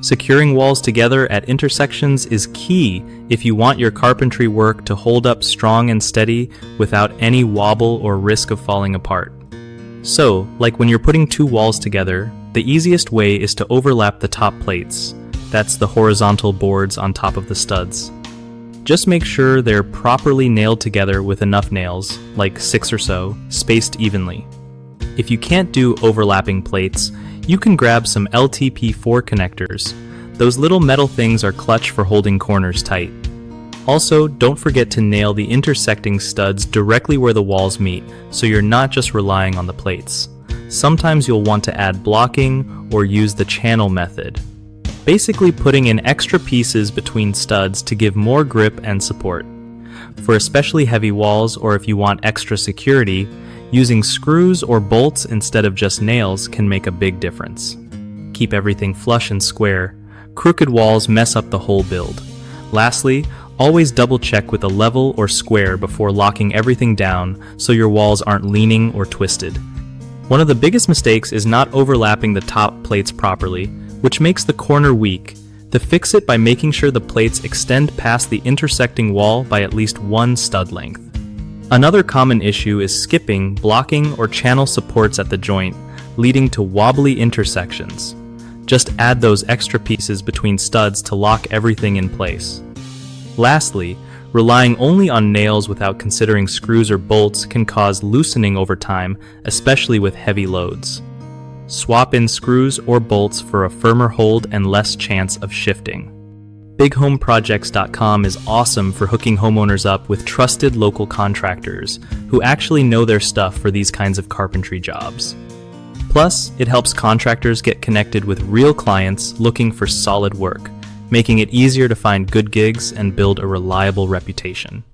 Securing walls together at intersections is key if you want your carpentry work to hold up strong and steady without any wobble or risk of falling apart. So, like when you're putting two walls together, the easiest way is to overlap the top plates. That's the horizontal boards on top of the studs. Just make sure they're properly nailed together with enough nails, like 6 or so, spaced evenly. If you can't do overlapping plates, you can grab some LTP4 connectors. Those little metal things are clutch for holding corners tight. Also, don't forget to nail the intersecting studs directly where the walls meet, so you're not just relying on the plates. Sometimes you'll want to add blocking or use the channel method. Basically putting in extra pieces between studs to give more grip and support. For especially heavy walls, or if you want extra security, using screws or bolts instead of just nails can make a big difference. Keep everything flush and square. Crooked walls mess up the whole build. Lastly, always double check with a level or square before locking everything down so your walls aren't leaning or twisted. One of the biggest mistakes is not overlapping the top plates properly, which makes the corner weak. To fix it by making sure the plates extend past the intersecting wall by at least 1 stud length. Another common issue is skipping, blocking, or channel supports at the joint, leading to wobbly intersections. Just add those extra pieces between studs to lock everything in place. Lastly, relying only on nails without considering screws or bolts can cause loosening over time, especially with heavy loads. Swap in screws or bolts for a firmer hold and less chance of shifting. BigHomeProjects.com is awesome for hooking homeowners up with trusted local contractors who actually know their stuff for these kinds of carpentry jobs. Plus, it helps contractors get connected with real clients looking for solid work, making it easier to find good gigs and build a reliable reputation.